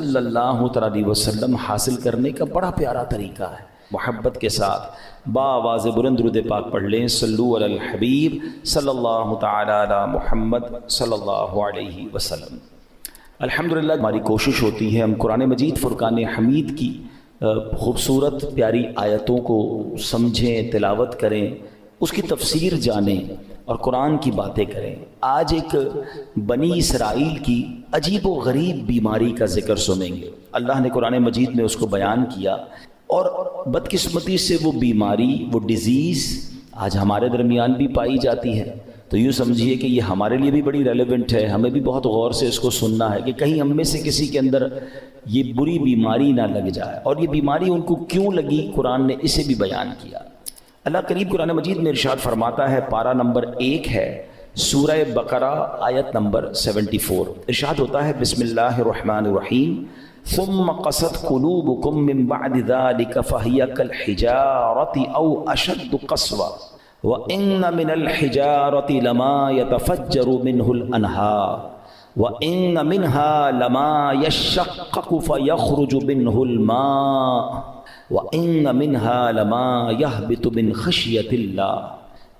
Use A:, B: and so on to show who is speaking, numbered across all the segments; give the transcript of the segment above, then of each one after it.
A: صلی اللہ علیہ وسلم حاصل کرنے کا بڑا پیارا طریقہ ہے۔ محبت کے ساتھ بآواز بلند درود پاک پڑھ لیں، صلو علی الحبیب صلی اللہ تعالی علی محمد صلی اللہ علیہ وسلم۔ الحمدللہ ہماری کوشش ہوتی ہے ہم قرآن مجید فرقان حمید کی خوبصورت پیاری آیتوں کو سمجھیں، تلاوت کریں، اس کی تفسیر جانیں اور قرآن کی باتیں کریں۔ آج ایک بنی اسرائیل کی عجیب و غریب بیماری کا ذکر سنیں گے۔ اللہ نے قرآن مجید میں اس کو بیان کیا، اور بدقسمتی سے وہ بیماری، وہ ڈیزیز آج ہمارے درمیان بھی پائی جاتی ہے۔ تو یوں سمجھیے کہ یہ ہمارے لیے بھی بڑی ریلیونٹ ہے، ہمیں بھی بہت غور سے اس کو سننا ہے کہ کہیں ہم میں سے کسی کے اندر یہ بری بیماری نہ لگ جائے، اور یہ بیماری ان کو کیوں لگی قرآن نے اسے بھی بیان کیا۔ اللہ قریب قرآن مجید میں ارشاد فرماتا ہے، پارہ نمبر 1 ہے، سورہ بقرہ آیت نمبر 74۔ ارشاد ہوتا ہے، بسم اللہ الرحمن الرحیم، ثم قست قلوبكم من بعد ذلك فهي كالحجارة أو أشد قسوة وإن من الحجارة لما يتفجر منه الأنهار وإن منها لما يشقق فيخرج منه الماء وإن منها لما يهبط من خشية الله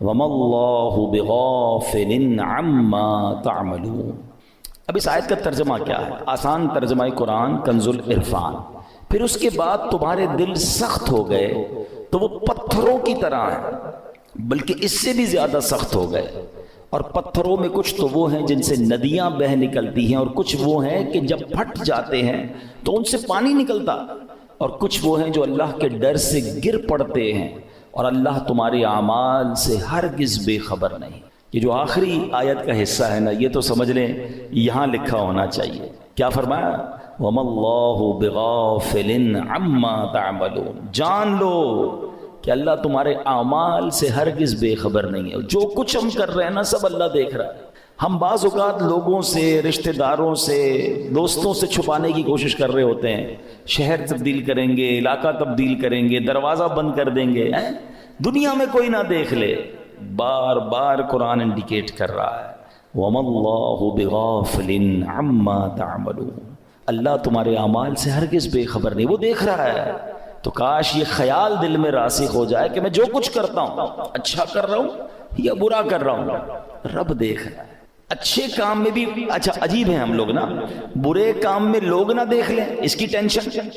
A: وما الله بغافل عما تعملون۔ اب اس آیت کا ترجمہ کیا ہے؟ آسان ترجمہ قرآن کنز العرفان۔ پھر اس کے بعد تمہارے دل سخت ہو گئے تو وہ پتھروں کی طرح ہیں، بلکہ اس سے بھی زیادہ سخت ہو گئے۔ اور پتھروں میں کچھ تو وہ ہیں جن سے ندیاں بہہ نکلتی ہیں، اور کچھ وہ ہیں کہ جب پھٹ جاتے ہیں تو ان سے پانی نکلتا، اور کچھ وہ ہیں جو اللہ کے ڈر سے گر پڑتے ہیں، اور اللہ تمہارے اعمال سے ہرگز بے خبر نہیں۔ یہ جو آخری آیت کا حصہ ہے نا، یہ تو سمجھ لیں یہاں لکھا ہونا چاہیے۔ کیا فرمایا؟ وَمَا اللَّهُ بِغَافِلٍ عَمَّا تَعْمَلُونَ۔ جان لو کہ اللہ تمہارے اعمال سے ہرگز بے خبر نہیں ہے۔ جو کچھ ہم کر رہے ہیں نا، سب اللہ دیکھ رہا ہے۔ ہم بعض اوقات لوگوں سے، رشتہ داروں سے، دوستوں سے چھپانے کی کوشش کر رہے ہوتے ہیں، شہر تبدیل کریں گے، علاقہ تبدیل کریں گے، دروازہ بند کر دیں گے، دنیا میں کوئی نہ دیکھ لے۔ بار بار قرآن انڈیکیٹ کر رہا ہے، وَمَا اللَّهُ بِغَافِلٍ عَمَّا تَعْمَلُونَ۔ اللہ تمہارے اعمال سے ہرگز بے خبر نہیں، وہ دیکھ رہا ہے۔ تو کاش یہ خیال دل میں راسخ ہو جائے کہ میں جو کچھ کرتا ہوں، اچھا کر رہا ہوں یا برا کر رہا ہوں، رب دیکھ رہا ہے۔ اچھے کام میں بھی اچھا عجیب ہیں ہم لوگ نا، برے کام میں لوگ نہ دیکھ لیں اس کی ٹینشن،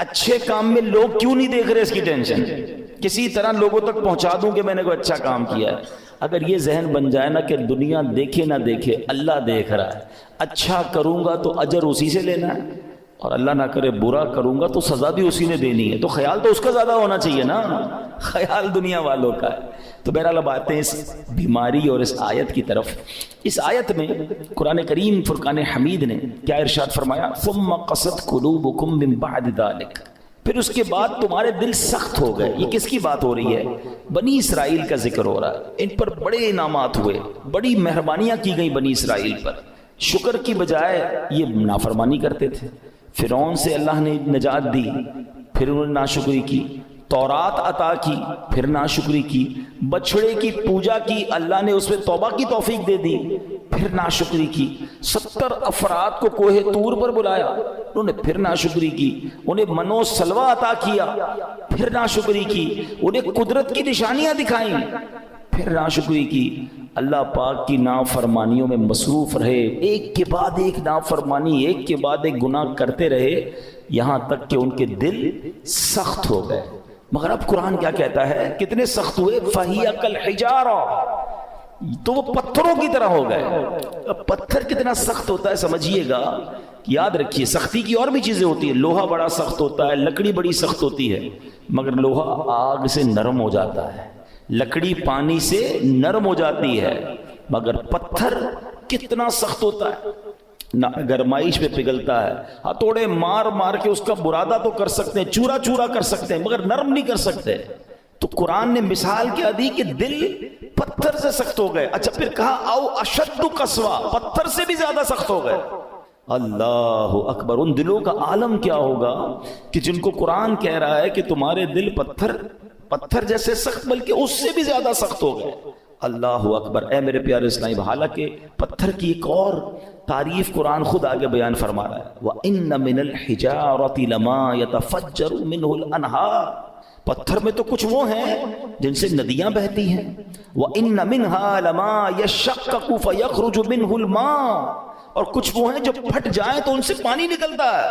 A: اچھے کام میں لوگ کیوں نہیں دیکھ رہے اس کی ٹینشن، کسی طرح لوگوں تک پہنچا دوں کہ میں نے کوئی اچھا کام کیا ہے۔ اگر یہ ذہن بن جائے نا کہ دنیا دیکھے نہ دیکھے، اللہ دیکھ رہا ہے، اچھا کروں گا تو اجر اسی سے لینا ہے، اور اللہ نہ کرے برا کروں گا تو سزا بھی اسی نے دینی ہے، تو خیال تو اس کا زیادہ ہونا چاہیے نا، خیال دنیا والوں کا ہے۔ تو بہرحال اب آتے ہیں اس بیماری اور اس آیت کی طرف۔ اس آیت میں قرآن کریم فرقان حمید نے کیا ارشاد فرمایا؟ ثم قست قلوبکم من بعد ذلک، پھر اس کے بعد تمہارے دل سخت ہو گئے۔ یہ کس کی بات ہو رہی ہے؟ بنی اسرائیل کا ذکر ہو رہا ہے۔ ان پر بڑے انعامات ہوئے، بڑی مہربانیاں کی گئیں بنی اسرائیل پر، شکر کی بجائے یہ نافرمانی کرتے تھے۔ فرعون سے اللہ نے نجات دی، پھر انہوں نے ناشکری کی، تورات عطا کی، پھر ناشکری کی، بچھڑے کی پوجا کی، اللہ نے اس میں توبہ کی توفیق دے دی، پھر ناشکری کی، 70 افراد کو کوہ طور پر بلایا، انہوں نے پھر ناشکری کی، انہیں من و سلوہ عطا کیا، پھر ناشکری کی، انہیں قدرت کی نشانیاں دکھائیں، پھر ناشکری کی۔ اللہ پاک کی نافرمانیوں میں مصروف رہے، ایک کے بعد ایک نافرمانی، ایک کے بعد ایک گناہ کرتے رہے، یہاں تک کہ ان کے دل سخت ہو گئے۔ مگر اب قرآن کیا کہتا ہے؟ کتنے سخت ہوئے؟ فَهِيَ كَالْحِجَارَةِ، تو وہ پتھروں کی طرح ہو گئے۔ اب پتھر کتنا سخت ہوتا ہے سمجھیے گا، یاد رکھیے سختی کی اور بھی چیزیں ہوتی ہیں، لوہا بڑا سخت ہوتا ہے، لکڑی بڑی سخت ہوتی ہے، مگر لوہا آگ سے نرم ہو جاتا ہے، لکڑی پانی سے نرم ہو جاتی ہے، مگر پتھر کتنا سخت ہوتا ہے، نہ گرمائش پہ پگھلتا ہے، ہتھوڑے مار مار کے اس کا برادہ تو کر سکتے ہیں، چورا چورا کر سکتے ہیں، مگر نرم نہیں کر سکتے۔ تو قرآن نے مثال کیا دی کہ دل پتھر سے سخت ہو گئے۔ اچھا پھر کہا او اشد قسوہ، پتھر سے بھی زیادہ سخت ہو گئے۔ اللہ اکبر، ان دلوں کا عالم کیا ہوگا کہ جن کو قرآن کہہ رہا ہے کہ تمہارے دل پتھر جیسے سخت، بلکہ اس سے بھی زیادہ سخت ہو گئے۔ اللہ اکبر. اے میرے پیارے اسلامی، حالانکہ پتھر کی ایک اور تعریف قرآن خود آگے بیان فرما رہا ہے، وَإِنَّ مِنَ الْحِجَارَةِ لَمَا يَتَفَجَّرُ مِنْهُ الْأَنْهَارُ، پتھر میں تو کچھ وہ ہیں جن سے ندیاں بہتی ہیں. وَإِنَّ مِنْهَا لَمَا يَشَّقَّقُ فَيَخْرُجُ مِنْهُ الْمَاءُ، اور کچھ وہ ہیں جو پھٹ جائیں تو ان سے پانی نکلتا ہے.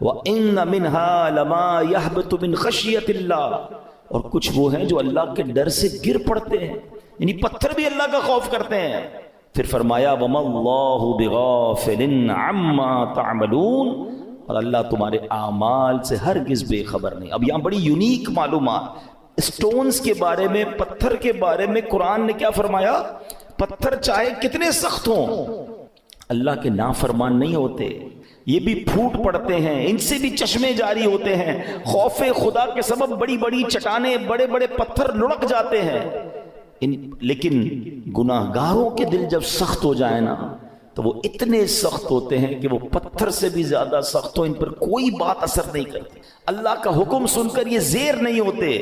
A: وَإِنَّ مِنْهَا لَمَا يَهْبِطُ مِنْ خَشْيَةِ اللَّهِ، اور کچھ وہ ہیں جو اللہ کے ڈر سے گر پڑتے ہیں، یعنی پتھر بھی اللہ کا خوف کرتے ہیں. پھر فرمایا وَمَا اللَّهُ بِغَافِلٍ عَمَّا تَعْمَلُونَ، اور اللہ تمہارے اعمال سے ہرگز بے خبر نہیں. اب یہاں بڑی یونیک معلومات اسٹونز کے بارے میں، پتھر کے بارے میں قرآن نے کیا فرمایا؟ پتھر چاہے کتنے سخت ہوں، اللہ کے نافرمان نہیں ہوتے، یہ بھی پھوٹ پڑتے ہیں، ان سے بھی چشمے جاری ہوتے ہیں، خوف خدا کے سبب بڑی بڑی چٹانیں، بڑے بڑے پتھر لڑک جاتے ہیں. لیکن گناہ گاروں کے دل جب سخت ہو جائے نا تو وہ اتنے سخت ہوتے ہیں کہ وہ پتھر سے بھی زیادہ سخت ہو، ان پر کوئی بات اثر نہیں کرتی. اللہ کا حکم سن کر یہ زیر نہیں ہوتے،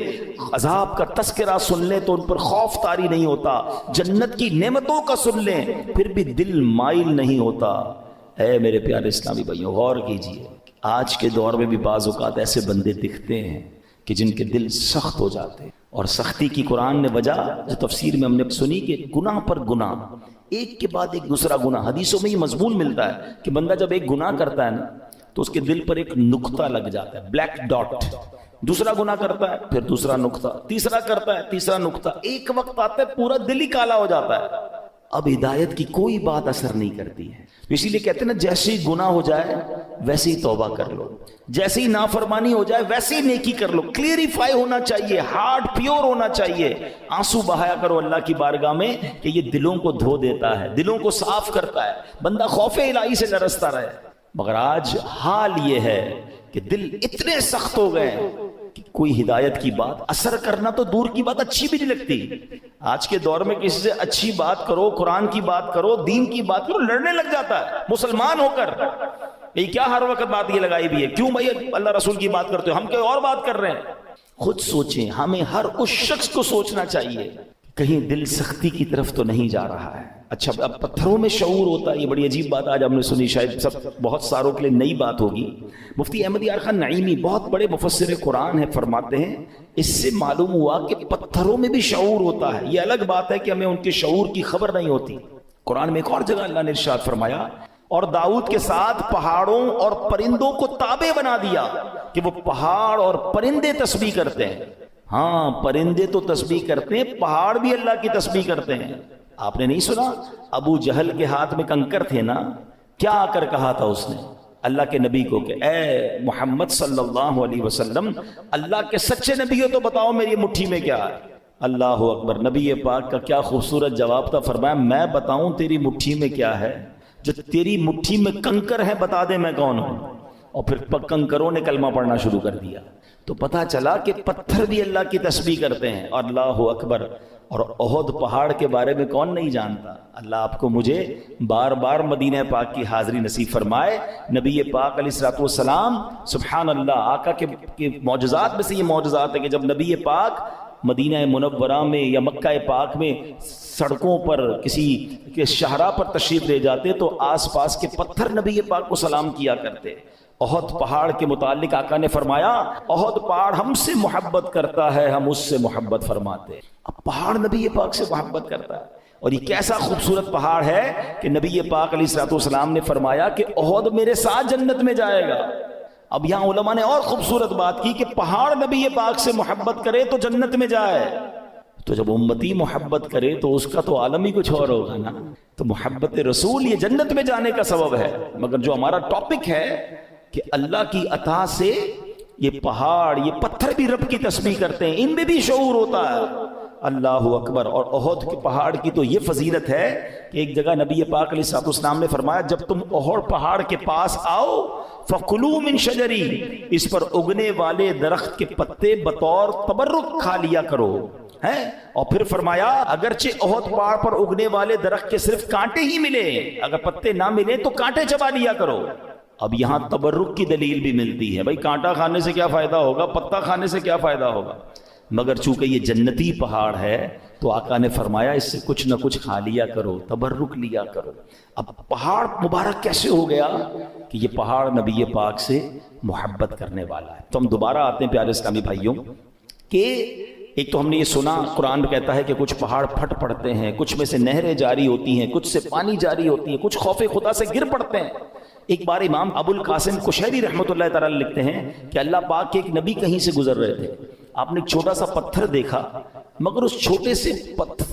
A: عذاب کا تذکرہ سن لیں تو ان پر خوف طاری نہیں ہوتا، جنت کی نعمتوں کا سن لیں پھر بھی دل مائل نہیں ہوتا. اے میرے پیارے اسلامی بھائیوں، غور کیجئے، آج کے دور میں بھی بعض اوقات ایسے بندے دکھتے ہیں کہ جن کے دل سخت ہو جاتے ہیں. اور سختی کی قرآن نے وجہ جو تفسیر میں ہم نے سنی کہ گناہ پر گناہ، ایک کے بعد ایک دوسرا گناہ. حدیثوں میں یہ مضمون ملتا ہے کہ بندہ جب ایک گناہ کرتا ہے نا تو اس کے دل پر ایک نقطہ لگ جاتا ہے، بلیک ڈاٹ. دوسرا گناہ کرتا ہے پھر دوسرا نقطہ، تیسرا کرتا ہے تیسرا نقطہ، ایک وقت آتا ہے پورا دل ہی کالا ہو جاتا ہے. اب ہدایت کی کوئی بات اثر نہیں کرتی ہے. اسی لیے کہتے ہیں نا، جیسے ہی گناہ ہو جائے ویسے ہی توبہ کر لو، جیسے ہی نافرمانی ہو جائے ویسے ہی نیکی کر لو. کلیریفائی ہونا چاہیے، ہارٹ پیور ہونا چاہیے، آنسو بہایا کرو اللہ کی بارگاہ میں کہ یہ دلوں کو دھو دیتا ہے، دلوں کو صاف کرتا ہے، بندہ خوف الہی سے لرزتا رہے. مگر آج حال یہ ہے کہ دل اتنے سخت ہو گئے کہ کوئی ہدایت کی بات اثر کرنا تو دور کی بات، اچھی بھی نہیں لگتی. آج کے دور میں کسی سے اچھی بات کرو، قرآن کی بات کرو، دین کی بات کرو، لڑنے لگ جاتا ہے مسلمان ہو کر. یہ کیا ہر وقت بات یہ لگائی بھی ہے، کیوں بھائی اللہ رسول کی بات کرتے ہو، ہم کوئی اور بات کر رہے ہیں. خود سوچیں، ہمیں ہر اس شخص کو سوچنا چاہیے کہیں دل سختی کی طرف تو نہیں جا رہا ہے. اچھا، اب پتھروں میں شعور ہوتا ہے، یہ بڑی عجیب بات آج ہم نے سنی، شاید سب بہت ساروں کے لیے نئی بات ہوگی. مفتی احمد یار خان نعیمی بہت بڑے مفسر قرآن ہیں، فرماتے ہیں اس سے معلوم ہوا کہ پتھروں میں بھی شعور ہوتا ہے. یہ الگ بات ہے کہ ہمیں ان کے شعور کی خبر نہیں ہوتی. قرآن میں ایک اور جگہ اللہ نے ارشاد فرمایا، اور داؤد کے ساتھ پہاڑوں اور پرندوں کو تابع بنا دیا کہ وہ پہاڑ اور پرندے تسبیح کرتے ہیں. ہاں، پرندے تو تسبیح کرتے ہیں، پہاڑ بھی اللہ کی تسبیح کرتے ہیں. آپ نے نہیں سنا ابو جہل کے ہاتھ میں کنکر تھے نا، کیا آ کر کہا تھا اس نے اللہ کے نبی کو کہ اے محمد صلی اللہ علیہ وسلم، اللہ کے سچے نبی ہو تو بتاؤ میری مٹھی میں کیا ہے. اللہ اکبر، نبی پاک کا کیا خوبصورت جواب تھا. فرمایا میں بتاؤں تیری مٹھی میں کیا ہے؟ جو تیری مٹھی میں کنکر ہے بتا دے میں کون ہوں. اور پھر کنکروں نے کلمہ پڑھنا شروع کر دیا. تو پتا چلا کہ پتھر بھی اللہ کی تسبیح کرتے ہیں. اور اللہ اکبر. اور احد پہاڑ کے بارے میں کون نہیں جانتا. اللہ آپ کو مجھے بار بار مدینہ پاک کی حاضری نصیب فرمائے. نبی پاک علیہ الصلوۃ والسلام، سبحان اللہ، آقا کے معجزات میں سے یہ معجزات ہے کہ جب نبی پاک مدینہ منورہ میں یا مکہ پاک میں سڑکوں پر کسی کے شاہراہ پر تشریف لے جاتے تو آس پاس کے پتھر نبی پاک کو سلام کیا کرتے. احد پہاڑ کے متعلق آقا نے فرمایا احد پہاڑ ہم سے محبت کرتا ہے، ہم اس سے محبت فرماتے. اب پہاڑ نبی پاک سے محبت کرتا ہے. اور یہ کیسا خوبصورت پہاڑ ہے کہ نبی پاک علیہ الصلوۃ والسلام نے فرمایا کہ احد میرے ساتھ جنت میں جائے گا. اب یہاں علماء نے اور خوبصورت بات کی کہ پہاڑ نبی پاک سے محبت کرے تو جنت میں جائے. تو جب امتی محبت کرے تو اس کا تو عالم ہی کچھ اور ہوگا نا. تو محبت رسول یہ جنت میں جانے کا سبب ہے. مگر جو ہمارا ٹاپک ہے کہ اللہ کی عطا سے یہ پہاڑ یہ پتھر بھی رب کی تسبیح کرتے ہیں، ان میں بھی شعور ہوتا ہے. اللہ اکبر. اور احد کے پہاڑ کی تو یہ فضیلت ہے کہ ایک جگہ نبی پاک علیہ الصلوۃ والسلام نے فرمایا جب تم احد پہاڑ کے پاس آؤ فَكُلُوا مِن شَجَرِهِ، اس پر اگنے والے درخت کے پتے بطور تبرک کھا لیا کرو. اور پھر فرمایا اگرچہ احد پہاڑ پر اگنے والے درخت کے صرف کانٹے ہی ملے، اگر پتے نہ ملے تو کانٹے چبا لیا کرو. اب یہاں تبرک کی دلیل بھی ملتی ہے. بھائی کانٹا کھانے سے کیا فائدہ ہوگا، پتا کھانے سے کیا فائدہ ہوگا. مگر چونکہ یہ جنتی پہاڑ ہے تو آقا نے فرمایا اس سے کچھ نہ کچھ کھا لیا کرو، تبرک لیا کرو۔ اب پہاڑ مبارک کیسے ہو گیا کہ یہ پہاڑ نبی پاک سے محبت کرنے والا ہے۔ تو ہم دوبارہ آتے ہیں پیارے اسلامی بھائیوں کہ ایک تو ہم نے یہ سنا قرآن کہتا ہے کہ کچھ پہاڑ پھٹ پڑتے ہیں، کچھ میں سے نہریں جاری ہوتی ہیں، کچھ سے پانی جاری ہوتی ہے، کچھ خوف خدا سے گر پڑتے ہیں۔ ایک بار امام ابو القاسم کشیری رحمۃ اللہ تعالی لکھتے ہیں کہ اللہ پاک کے ایک نبی کہیں سے گزر رہے تھے، آپ نے ایک چھوٹا سا پتھر دیکھا، مگر اس چھوٹے سے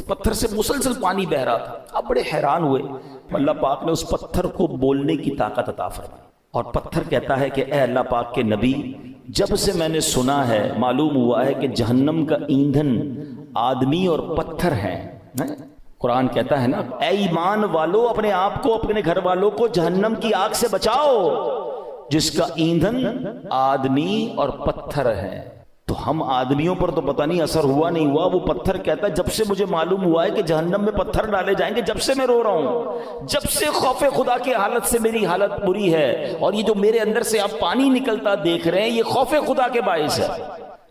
A: پتھر سے مسلسل پانی بہ رہا تھا۔ آپ بڑے حیران ہوئے، اللہ پاک نے اس پتھر کو بولنے کی طاقت عطا فرمائی، اور پتھر کہتا ہے کہ اے اللہ پاک کے نبی، جب سے میں نے سنا ہے، معلوم ہوا ہے کہ جہنم کا ایندھن آدمی اور پتھر ہیں۔ قرآن کہتا ہے نا، اے ایمان والو اپنے آپ کو اپنے گھر والوں کو جہنم کی آگ سے بچاؤ جس کا ایندھن آدمی اور پتھر ہے۔ تو ہم آدمیوں پر تو پتہ نہیں اثر ہوا نہیں ہوا، وہ پتھر کہتا ہے جب سے مجھے معلوم ہوا ہے کہ جہنم میں پتھر ڈالے جائیں گے، جب سے میں رو رہا ہوں، جب سے خوف خدا کی حالت سے میری حالت بری ہے، اور یہ جو میرے اندر سے آپ پانی نکلتا دیکھ رہے ہیں یہ خوف خدا کے باعث ہے۔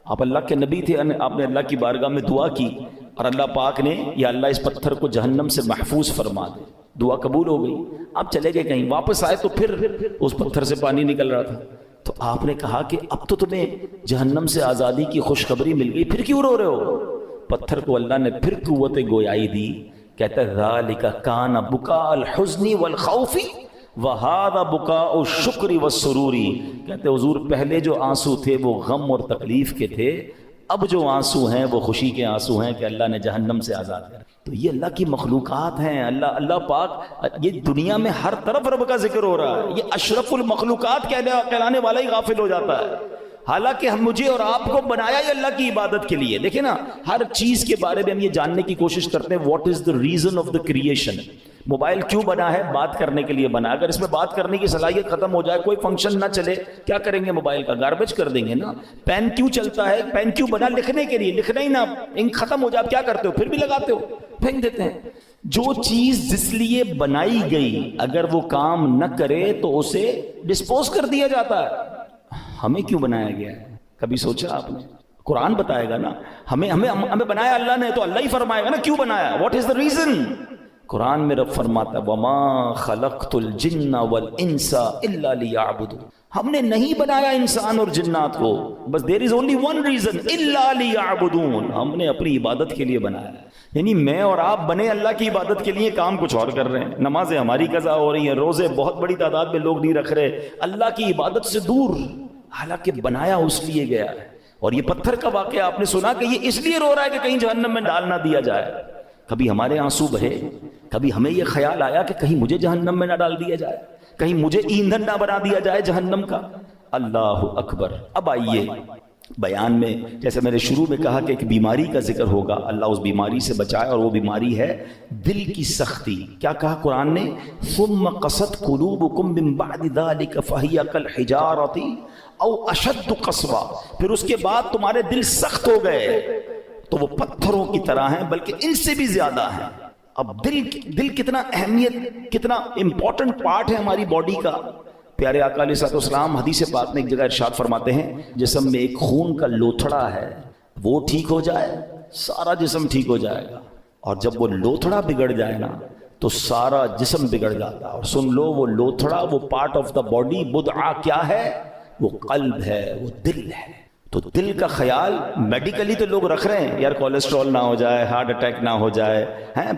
A: آپ اللہ کے نبی تھے، آپ نے اللہ کی بارگاہ میں دعا کی اور اللہ پاک نے یا اللہ اس پتھر کو جہنم سے محفوظ فرما دے، دعا قبول ہو گئی۔ آپ چلے گئے کہیں، واپس آئے تو پھر اس پتھر سے پانی نکل رہا تھا۔ تو آپ نے کہا کہ اب تو تمہیں جہنم سے آزادی کی خوشخبری مل گئی، پھر کیوں رو رہے ہو؟ پتھر کو اللہ نے پھر قوت گویائی دی، کہتا ہے ذالک کان بکاء الحزن والخوف وہذا بکاء الشکر والسرور۔ کہتے حضور پہلے جو آنسو تھے وہ غم اور تکلیف کے تھے، اب جو آنسو ہیں وہ خوشی کے آنسو ہیں کہ اللہ نے جہنم سے آزاد کر۔ تو یہ اللہ کی مخلوقات ہیں، اللہ پاک، یہ دنیا میں ہر طرف رب کا ذکر ہو رہا ہے، یہ اشرف المخلوقات کہلانے والا ہی غافل ہو جاتا ہے، حالانکہ ہم مجھے اور آپ کو بنایا ہی اللہ کی عبادت کے لیے۔ دیکھیں نا، ہر چیز کے بارے میں ہم یہ جاننے کی کوشش کرتے ہیں what is the reason of the creation. Mobile کیوں بنا ہے؟ بات کرنے کے لیے بنا۔ اگر اس میں بات کرنے کی صلاحیت ختم ہو جائے، کوئی فنکشن نہ چلے، کیا کریں گے؟ موبائل کا گاربیج کر دیں گے نا۔ پین کیوں چلتا ہے؟ پین کیوں بنا؟ لکھنے کے لیے، لکھنا ہی نہ، انک ختم ہو جائے آپ کیا کرتے ہو؟ پھر بھی لگاتے ہو، پھینک دیتے ہیں۔ جو چیز جس لیے بنائی گئی اگر وہ کام نہ کرے تو اسے ڈسپوز کر دیا جاتا ہے۔ ہمیں کیوں بنایا گیا ہے؟ کبھی سوچا آپ نے؟ قرآن بتائے گا نا، ہمیں بنایا اللہ نے، تو اللہ ہی فرمائے گا نا کیوں بنایا، واٹ از دا ریزن۔ قرآن میں رب فرماتا ہے وَمَا خَلَقْتُ الْجِنَّ وَالْإِنسَ إِلَّا لِيَعْبُدُونَ، ہم نے نہیں بنایا انسان اور جنات کو، بس there is only one reason إِلَّا لِيَعْبُدُونَ، ہم نے اپنی عبادت کے لیے بنایا ہے۔ یعنی میں اور آپ بنے اللہ کی عبادت کے لیے، کام کچھ اور کر رہے ہیں۔ نمازیں ہماری قضا ہو رہی ہیں، روزے بہت بڑی تعداد میں لوگ نہیں رکھ رہے، اللہ کی عبادت سے دور، حالانکہ بنایا اس لیے گیا ہے۔ اور یہ پتھر کا واقعہ آپ نے سنا کہ یہ اس لیے رو رہا ہے کہ کہیں جہنم میں ڈال نہ دیا جائے۔ کبھی ہمارے آنسو بہے، کبھی ہمیں یہ خیال آیا کہ کہیں مجھے جہنم میں نہ ڈال دیا جائے، کہیں مجھے ایندھن نہ بنا دیا جائے جہنم کا۔ اللہ اکبر۔ اب آئیے بیان میں، جیسے میں نے شروع میں کہا کہ ایک بیماری کا ذکر ہوگا، اللہ اس بیماری سے بچائے، اور وہ بیماری ہے دل کی سختی۔ کیا کہا قرآن نے؟ ثم قست قلوبکم من بعد ذلک فہی کالحجارۃ او اشد قسوہ، پھر اس کے بعد تمہارے دل سخت ہو گئے تو وہ پتھروں کی طرح ہیں، بلکہ ان سے بھی زیادہ ہیں۔ اب دل کتنا اہمیت، کتنا امپورٹنٹ پارٹ ہے ہماری باڈی کا۔ پیارے آقا علیہ الصلوۃ والسلام حدیث پاک میں ایک جگہ ارشاد فرماتے ہیں جسم میں ایک خون کا لوتھڑا ہے، وہ ٹھیک ہو جائے سارا جسم ٹھیک ہو جائے گا، اور جب وہ لوتھڑا بگڑ جائے نا تو سارا جسم بگڑ جاتا ہے۔ اور سن لو، وہ لوتھڑا، وہ پارٹ آف دا باڈی، بدعہ کیا ہے؟ وہ قلب ہے، وہ دل ہے۔ تو دل کا خیال میڈیکلی تو لوگ رکھ رہے ہیں، یار کولیسٹرول نہ ہو جائے، ہارٹ اٹیک نہ ہو جائے،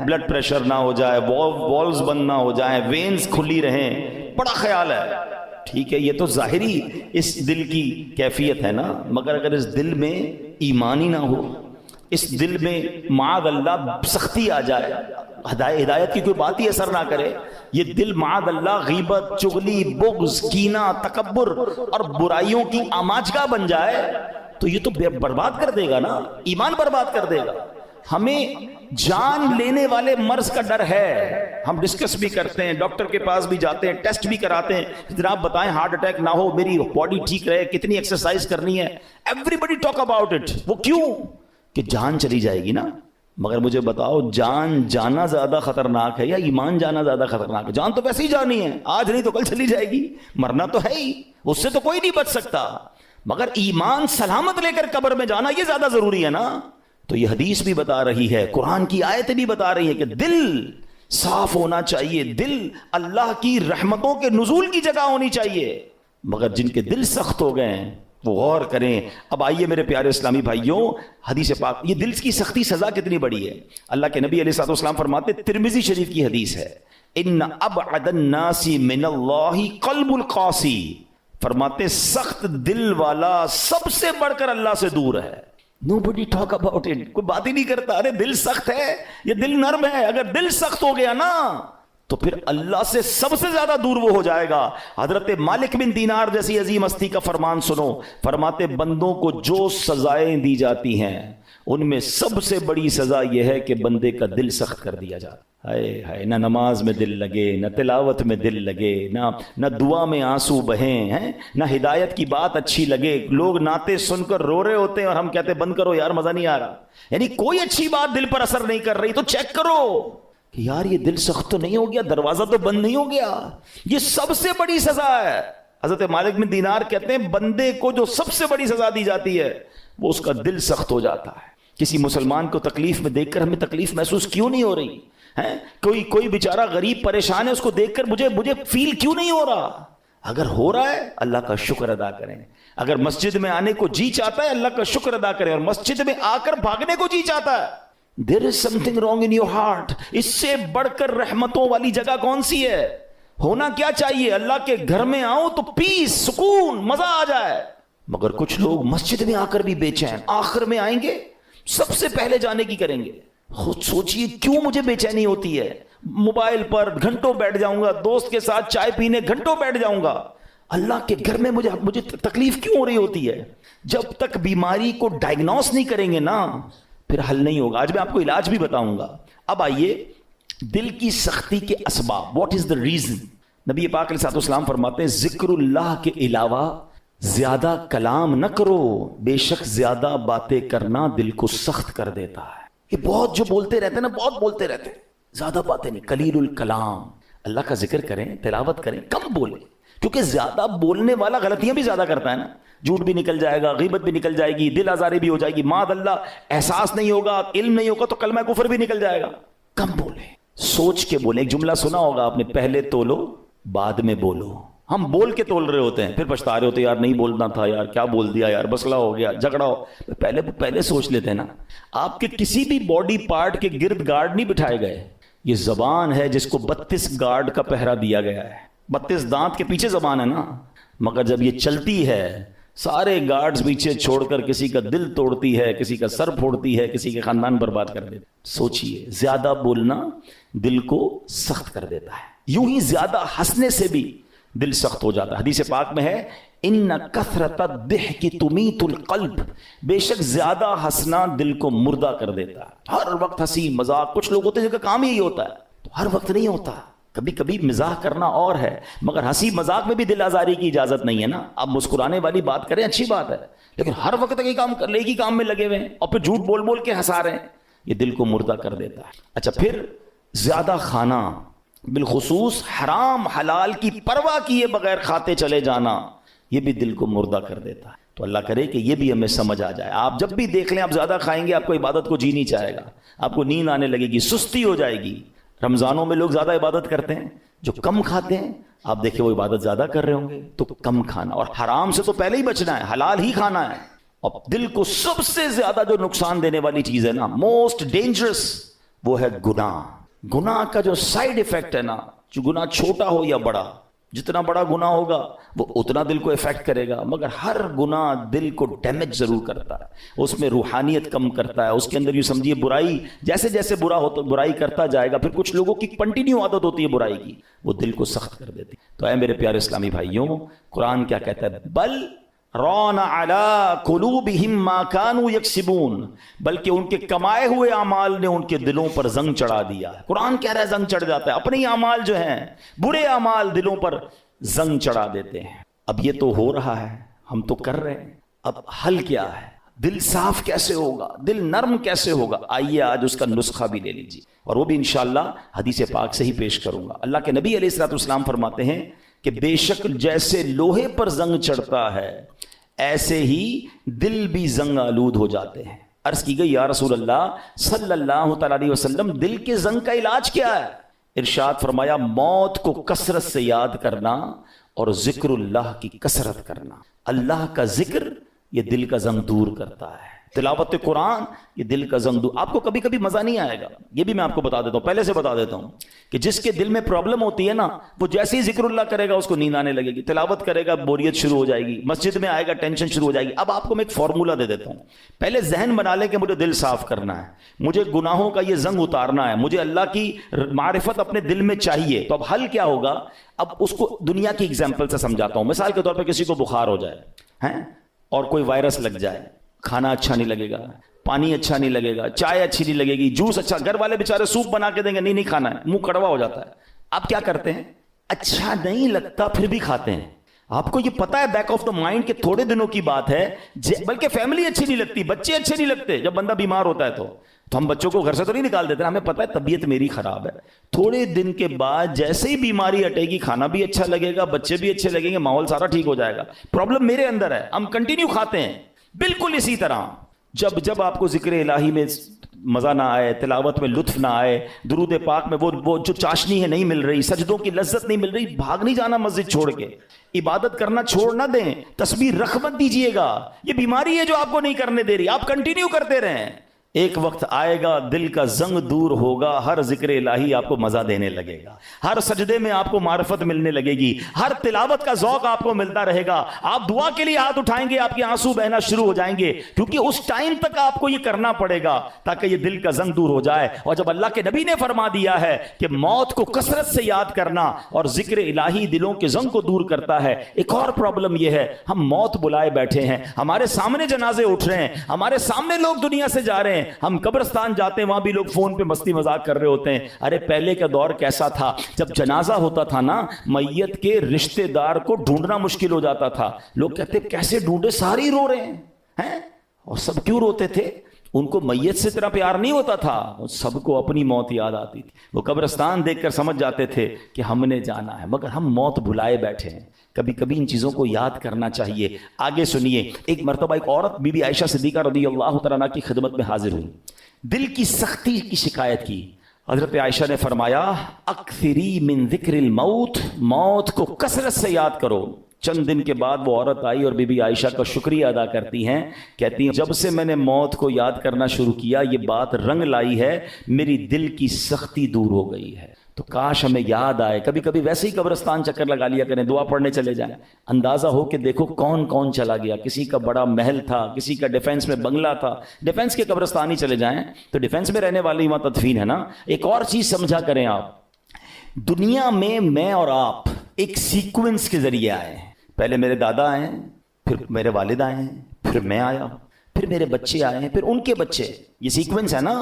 A: بلڈ پریشر نہ ہو جائے، والز بند نہ ہو جائیں، وینز کھلی رہیں، بڑا خیال ہے۔ ٹھیک ہے، یہ تو ظاہری اس دل کی کیفیت ہے نا، مگر اگر اس دل میں ایمان ہی نہ ہو، اس دل میں معاذ اللہ سختی آ جائے، ہدایت کی کوئی بات ہی اثر نہ کرے، یہ دل معاذ اللہ غیبت، چغلی، بغض، کینہ، تکبر اور برائیوں کی آماجگاہ بن جائے تو یہ تو برباد کر دے گا نا، ایمان برباد کر دے گا۔ ہمیں جان لینے والے مرض کا ڈر ہے، ہم ڈسکس بھی کرتے ہیں، ڈاکٹر کے پاس بھی جاتے ہیں، ٹیسٹ بھی کراتے ہیں، جناب بتائیں ہارٹ اٹیک نہ ہو، میری باڈی ٹھیک رہے، کتنی ایکسرسائز کرنی ہے، everybody talk about it. وہ کیوں؟ کہ جان چلی جائے گی نا۔ مگر مجھے بتاؤ، جان جانا زیادہ خطرناک ہے یا ایمان جانا زیادہ خطرناک ہے؟ جان تو ویسے ہی جانی ہے، آج نہیں تو کل چلی جائے گی، مرنا تو ہے ہی، اس سے تو کوئی نہیں بچ سکتا، مگر ایمان سلامت لے کر قبر میں جانا یہ زیادہ ضروری ہے نا۔ تو یہ حدیث بھی بتا رہی ہے، قرآن کی آیتیں بھی بتا رہی ہیں کہ دل صاف ہونا چاہیے، دل اللہ کی رحمتوں کے نزول کی جگہ ہونی چاہیے۔ مگر جن کے دل سخت ہو گئے ہیں وہ غور کریں۔ اب آئیے میرے پیارے اسلامی بھائیوں، حدیث پاک، یہ دل کی سختی سزا کتنی بڑی ہے۔ اللہ کے نبی علیہ الصلوۃ والسلام فرماتے، ترمذی شریف کی حدیث ہے، ان ابعد الناس من اللہ قلب القاسی، فرماتے سخت دل والا سب سے بڑھ کر اللہ سے دور ہے۔ Nobody talk about it، کوئی بات ہی نہیں کرتا، ارے دل سخت ہے، یہ دل نرم ہے۔ اگر دل سخت ہو گیا نا تو پھر اللہ سے سب سے زیادہ دور وہ ہو جائے گا۔ حضرت مالک بن دینار جیسی عظیم ہستی کا فرمان سنو، فرماتے بندوں کو جو سزائیں دی جاتی ہیں ان میں سب سے بڑی سزا یہ ہے کہ بندے کا دل سخت کر دیا جائے۔ ہائے ہائے، نہ نماز میں دل لگے، نہ تلاوت میں دل لگے، نہ دعا میں آنسو بہیں ہیں، نہ ہدایت کی بات اچھی لگے۔ لوگ نعتیں سن کر رو رہے ہوتے ہیں اور ہم کہتے ہیں بند کرو یار، مزہ نہیں آ رہا۔ یعنی کوئی اچھی بات دل پر اثر نہیں کر رہی تو چیک کرو کہ یار یہ دل سخت تو نہیں ہو گیا، دروازہ تو بند نہیں ہو گیا۔ یہ سب سے بڑی سزا ہے۔ حضرت مالک بن دینار کہتے ہیں بندے کو جو سب سے بڑی سزا دی جاتی ہے وہ اس کا دل سخت ہو جاتا ہے۔ کسی مسلمان کو تکلیف میں دیکھ کر ہمیں تکلیف محسوس کیوں نہیں ہو رہی ہے؟ کوئی بیچارہ غریب پریشان ہے، اس کو دیکھ کر مجھے فیل کیوں نہیں ہو رہا؟ اگر ہو رہا ہے اللہ کا شکر ادا کریں۔ اگر مسجد میں آنے کو جی چاہتا ہے اللہ کا شکر ادا کریں، اور مسجد میں آ کر بھاگنے کو جی چاہتا ہے، there is something wrong in your heart۔ اس سے بڑھ کر رحمتوں والی جگہ کون سی ہے؟ ہونا کیا چاہیے؟ اللہ کے گھر میں آؤ تو پیس، سکون، مزہ آ جائے۔ مگر کچھ لوگ مسجد میں آ کر بھی بے چین، آخر میں آئیں گے سب سے پہلے جانے کی کریں گے۔ خود سوچئے کیوں مجھے بے چینی ہوتی ہے؟ موبائل پر گھنٹوں بیٹھ جاؤں گا، دوست کے ساتھ چائے پینے گھنٹوں بیٹھ جاؤں گا، اللہ کے گھر میں مجھے تکلیف کیوں ہو رہی ہوتی ہے؟ جب تک بیماری کو ڈائگنوس نہیں کریں گے نا پھر حل نہیں ہوگا۔ آج میں آپ کو علاج بھی بتاؤں گا۔ اب آئیے دل کی سختی کے اسباب، واٹ از دا ریزن۔ نبی پاک علیہ الصلوۃ والسلام فرماتے ہیں ذکر اللہ کے علاوہ زیادہ کلام نہ کرو، بے شک زیادہ باتیں کرنا دل کو سخت کر دیتا ہے۔ یہ بہت جو بولتے رہتے ہیں نا، بہت بولتے رہتے ہیں، زیادہ باتیں نہیں، قلیل الکلام۔ اللہ کا ذکر کریں، تلاوت کریں، کم بولیں، کیونکہ زیادہ بولنے والا غلطیاں بھی زیادہ کرتا ہے نا۔ جھوٹ بھی نکل جائے گا، غیبت بھی نکل جائے گی، دل آزاری بھی ہو جائے گی، معاذ اللہ احساس نہیں ہوگا، علم نہیں ہوگا تو کلمہ کفر بھی نکل جائے گا۔ کم بولیں، سوچ کے بولیں۔ ایک جملہ سنا ہوگا آپ نے، پہلے تولو بعد میں بولو۔ ہم بول کے تول رہے ہوتے ہیں، پھر پچھتا رہے ہوتے ہیں، یار نہیں بولنا تھا، یار کیا بول دیا، یار مسئلہ ہو گیا، جھگڑا ہو۔ پہلے سوچ لیتے ہیں نا۔ آپ کے کسی بھی باڈی پارٹ کے گرد گارڈ نہیں بٹھائے گئے۔ یہ زبان ہے جس کو 32 گارڈ کا پہرا دیا گیا ہے، 32 دانت کے پیچھے زبان ہے نا، مگر جب یہ چلتی ہے سارے گارڈز پیچھے چھوڑ کر کسی کا دل توڑتی ہے، کسی کا سر پھوڑتی ہے، کسی کے خاندان برباد کر دیتی ہے۔ سوچئے، زیادہ بولنا دل کو سخت کر دیتا ہے۔ یوں ہی زیادہ ہنسنے سے بھی دل سخت ہو جاتا ہے۔ حدیث پاک میں ہے ان کثرت الضحک تمیت القلب، بے شک زیادہ ہنسنا دل کو مردہ کر دیتا ہے۔ ہر وقت ہنسی مذاق، کچھ لوگ ہوتے ہیں جن کا کام ہی ہوتا ہے، تو ہر وقت نہیں ہوتا، کبھی کبھی مزاح کرنا اور ہے، مگر ہنسی مذاق میں بھی دل آزاری کی اجازت نہیں ہے نا۔ اب مسکرانے والی بات کریں اچھی بات ہے، لیکن ہر وقت ایک ہی کام میں لگے ہوئے ہیں اور پھر جھوٹ بول بول کے ہنسا رہے ہیں، یہ دل کو مردہ کر دیتا ہے۔ اچھا، پھر زیادہ کھانا، بالخصوص حرام حلال کی پرواہ کیے بغیر کھاتے چلے جانا، یہ بھی دل کو مردہ کر دیتا ہے۔ تو اللہ کرے کہ یہ بھی ہمیں سمجھ آ جائے۔ آپ جب بھی دیکھ لیں آپ زیادہ کھائیں گے، آپ کو عبادت کو جی نہیں چاہے گا، آپ کو نیند آنے لگے گی، سستی ہو جائے گی۔ رمضانوں میں لوگ زیادہ عبادت کرتے ہیں، جو کم کھاتے ہیں آپ دیکھیں وہ عبادت زیادہ کر رہے ہوں گے۔ تو کم کھانا، اور حرام سے تو پہلے ہی بچنا ہے، حلال ہی کھانا ہے۔ اور دل کو سب سے زیادہ جو نقصان دینے والی چیز ہے نا، موسٹ ڈینجرس، وہ ہے گناہ۔ گناہ کا جو سائیڈ ایفیکٹ ہے نا، جو گناہ چھوٹا ہو یا بڑا، جتنا بڑا گناہ ہوگا وہ اتنا دل کو افیکٹ کرے گا، مگر ہر گناہ دل کو ڈیمیج ضرور کرتا ہے، اس میں روحانیت کم کرتا ہے، اس کے اندر یہ سمجھیے برائی، جیسے جیسے برائی کرتا جائے گا، پھر کچھ لوگوں کی کنٹینیو عادت ہوتی ہے برائی کی، وہ دل کو سخت کر دیتی۔ تو اے میرے پیارے اسلامی بھائیوں، قرآن کیا کہتا ہے؟ بل ران علی قلوبہم ما کانوا یکسبون، بلکہ ان کے کمائے ہوئے اعمال نے ان کے دلوں پر زنگ چڑھا دیا۔ قرآن کہہ رہا ہے زنگ چڑھ جاتا ہے، اپنے ہی اعمال جو ہیں، برے اعمال دلوں پر زنگ چڑھا دیتے ہیں۔ اب یہ تو ہو رہا ہے، ہم تو کر رہے ہیں، اب حل کیا ہے؟ دل صاف کیسے ہوگا؟ دل نرم کیسے ہوگا؟ آئیے آج اس کا نسخہ بھی لے لیجیے، اور وہ بھی انشاءاللہ حدیث پاک سے ہی پیش کروں گا۔ اللہ کے نبی علیہ الصلوۃ والسلام فرماتے ہیں کہ بے شک جیسے لوہے پر زنگ چڑھتا ہے ایسے ہی دل بھی زنگ آلود ہو جاتے ہیں۔ عرض کی گئی یا رسول اللہ صلی اللہ تعالی علیہ وسلم دل کے زنگ کا علاج کیا ہے؟ ارشاد فرمایا موت کو کثرت سے یاد کرنا اور ذکر اللہ کی کثرت کرنا. اللہ کا ذکر یہ دل کا زنگ دور کرتا ہے. تلاوت قرآن یہ دل کا زنگ دور. آپ کو کبھی کبھی مزہ نہیں آئے گا, یہ بھی میں آپ کو بتا دیتا ہوں, پہلے سے بتا دیتا ہوں کہ جس کے دل میں پرابلم ہوتی ہے نا, وہ جیسے ہی ذکر اللہ کرے گا اس کو نیند آنے لگے گی, تلاوت کرے گا بوریت شروع ہو جائے گی, مسجد میں آئے گا ٹینشن شروع ہو جائے گی. اب آپ کو میں ایک فارمولا دے دیتا ہوں. پہلے ذہن بنا لیں کہ مجھے دل صاف کرنا ہے, مجھے گناہوں کا یہ زنگ اتارنا ہے, مجھے اللہ کی معرفت اپنے دل میں چاہیے. تو اب حل کیا ہوگا؟ اب اس کو دنیا کی اگزامپل سے سمجھاتا ہوں. مثال کے طور پہ کسی کو بخار ہو جائے ہیں اور کوئی وائرس لگ جائے, کھانا اچھا نہیں لگے گا, پانی اچھا نہیں لگے گا, چائے اچھی نہیں لگے گی, جوس اچھا, گھر والے بیچارے سوپ بنا کے دیں گے, نہیں کھانا ہے, منہ کڑوا ہو جاتا ہے. آپ کیا کرتے ہیں؟ اچھا نہیں لگتا پھر بھی کھاتے ہیں. آپ کو یہ پتا ہے بیک آف دا مائنڈ کہ تھوڑے دنوں کی بات ہے, بلکہ فیملی اچھی نہیں لگتی, بچے اچھے نہیں لگتے. جب بندہ بیمار ہوتا ہے تو ہم بچوں کو گھر سے تو نہیں نکال دیتے, ہمیں پتا ہے طبیعت میری خراب ہے. تھوڑے دن کے بعد جیسے ہی بیماری ہٹے گی کھانا بھی اچھا لگے گا, بچے بھی اچھے لگیں گے, ماحول سارا ٹھیک ہو جائے گا. پرابلم میرے اندر ہے, ہم کنٹینیو کھاتے ہیں. بالکل اسی طرح جب آپ کو ذکر الہی میں مزہ نہ آئے, تلاوت میں لطف نہ آئے, درود پاک میں وہ جو چاشنی ہے نہیں مل رہی, سجدوں کی لذت نہیں مل رہی, بھاگ نہیں جانا مسجد چھوڑ کے, عبادت کرنا چھوڑ نہ دیں, تسبیح رکھ مت دیجئے گا. یہ بیماری ہے جو آپ کو نہیں کرنے دے رہی, آپ کنٹینیو کرتے رہیں. ایک وقت آئے گا دل کا زنگ دور ہوگا, ہر ذکر الہی آپ کو مزہ دینے لگے گا, ہر سجدے میں آپ کو معرفت ملنے لگے گی, ہر تلاوت کا ذوق آپ کو ملتا رہے گا. آپ دعا کے لیے ہاتھ اٹھائیں گے, آپ کے آنسو بہنا شروع ہو جائیں گے, کیونکہ اس ٹائم تک آپ کو یہ کرنا پڑے گا تاکہ یہ دل کا زنگ دور ہو جائے. اور جب اللہ کے نبی نے فرما دیا ہے کہ موت کو کثرت سے یاد کرنا اور ذکر الہی دلوں کے زنگ کو دور کرتا ہے. ایک اور پرابلم یہ ہے, ہم موت بلائے بیٹھے ہیں, ہمارے سامنے جنازے اٹھ رہے ہیں, ہمارے سامنے لوگ دنیا سے جا رہے ہیں, ہم قبرستان جاتے ہیں, وہاں بھی لوگ فون پہ مستی مذاق کر رہے ہوتے ہیں. ارے پہلے کا دور کیسا تھا, جب جنازہ ہوتا تھا نا, میت کے رشتہ دار کو ڈھونڈنا مشکل ہو جاتا تھا. لوگ کہتے کیسے ڈھونڈے, سارے رو رہے ہیں. اور سب کیوں روتے تھے؟ ان کو میت سے اتنا پیار نہیں ہوتا تھا, سب کو اپنی موت یاد آتی تھی. وہ قبرستان دیکھ کر سمجھ جاتے تھے کہ ہم نے جانا ہے, مگر ہم موت بلائے بیٹھے ہیں. کبھی کبھی ان چیزوں کو یاد کرنا چاہیے. آگے سنیے, ایک مرتبہ ایک عورت بی بی عائشہ صدیقہ رضی اللہ تعالیٰ عنہا کی خدمت میں حاضر ہوئی, دل کی سختی کی شکایت کی. حضرت عائشہ نے فرمایا اکثری من ذکر الموت, موت کو کثرت سے یاد کرو. چند دن کے بعد وہ عورت آئی اور بی بی عائشہ کا شکریہ ادا کرتی ہیں, کہتی ہیں جب سے میں نے موت کو یاد کرنا شروع کیا یہ بات رنگ لائی ہے, میری دل کی سختی دور ہو گئی ہے. تو کاش ہمیں یاد آئے, کبھی کبھی ویسے ہی قبرستان چکر لگا لیا کریں, دعا پڑھنے چلے جائیں, اندازہ ہو کہ دیکھو کون کون چلا گیا. کسی کا بڑا محل تھا, کسی کا ڈیفنس میں بنگلہ تھا, ڈیفنس کے قبرستان ہی چلے جائیں تو ڈیفنس میں رہنے والے وہاں تدفین ہے نا. ایک اور چیز سمجھا کریں آپ, دنیا میں اور آپ ایک سیکوینس کے ذریعے آئے. پہلے میرے دادا آئے, پھر میرے والد آئے ہیں, پھر میں آیا, پھر میرے بچے آئے ہیں, پھر ان کے بچے. یہ سیکوینس ہے نا.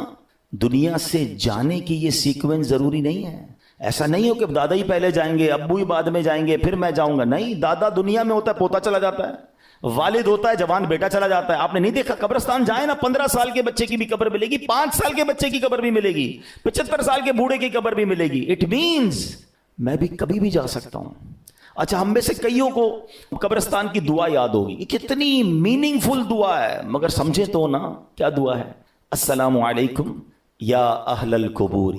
A: دنیا سے جانے کی یہ سیکوینس ضروری نہیں ہے. ایسا نہیں ہو کہ دادا ہی پہلے جائیں گے, ابو ہی بعد میں جائیں گے, پھر میں جاؤں گا. نہیں, دادا دنیا میں ہوتا ہے پوتا چلا جاتا ہے, والد ہوتا ہے جوان بیٹا چلا جاتا ہے. آپ نے نہیں دیکھا قبرستان جائیں نا, 15 سال کے بچے کی بھی قبر ملے گی, 5 سال کے بچے کی قبر بھی ملے گی, 75 سال کے بوڑھے کی قبر بھی ملے گی. اٹ مینز میں بھی کبھی بھی جا سکتا ہوں. اچھا, ہم میں سے کئیوں کو قبرستان کی دعا یاد ہوگی, یہ کتنی میننگ فل دعا ہے, مگر سمجھے تو نا کیا دعا ہے. السلام علیکم یا اہل القبور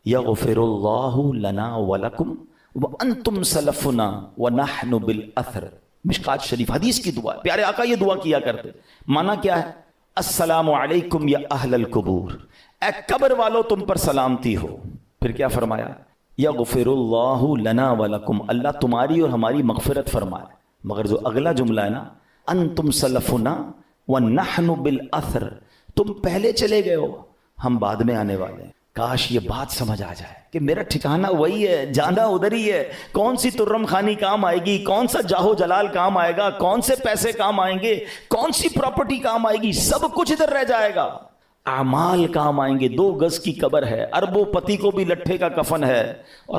A: یغفر اللہ لنا ولکم وانتم سلفنا ونحن بالاثر. مشکات شریف حدیث کی دعا ہے. پیارے آقا یہ دعا کیا کرتے. معنی کیا ہے؟ السلام علیکم یا اہل القبور, اے قبر والو تم پر سلامتی ہو. پھر کیا فرمایا؟ یغفر اللہ لنا ولکم, اللہ تمہاری اور ہماری مغفرت فرمائے. مگر جو اگلا جملہ ہے نا, انتم سلفنا ونحن بالاثر, تم پہلے چلے گئے ہو, ہم بعد میں آنے والے ہیں. کاش یہ بات سمجھ آ جائے کہ میرا ٹھکانہ وہی ہے, جانا ادھر ہی ہے. کون سی ترم خانی کام آئے گی, کون سا جاہو جلال کام آئے گا, کون سے پیسے کام آئیں گے, کون سی پراپرٹی کام آئے گی, سب کچھ ادھر رہ جائے گا. اعمال کام آئیں گے. 2 گز کی قبر ہے, اربوں پتی کو بھی لٹھے کا کفن ہے, اور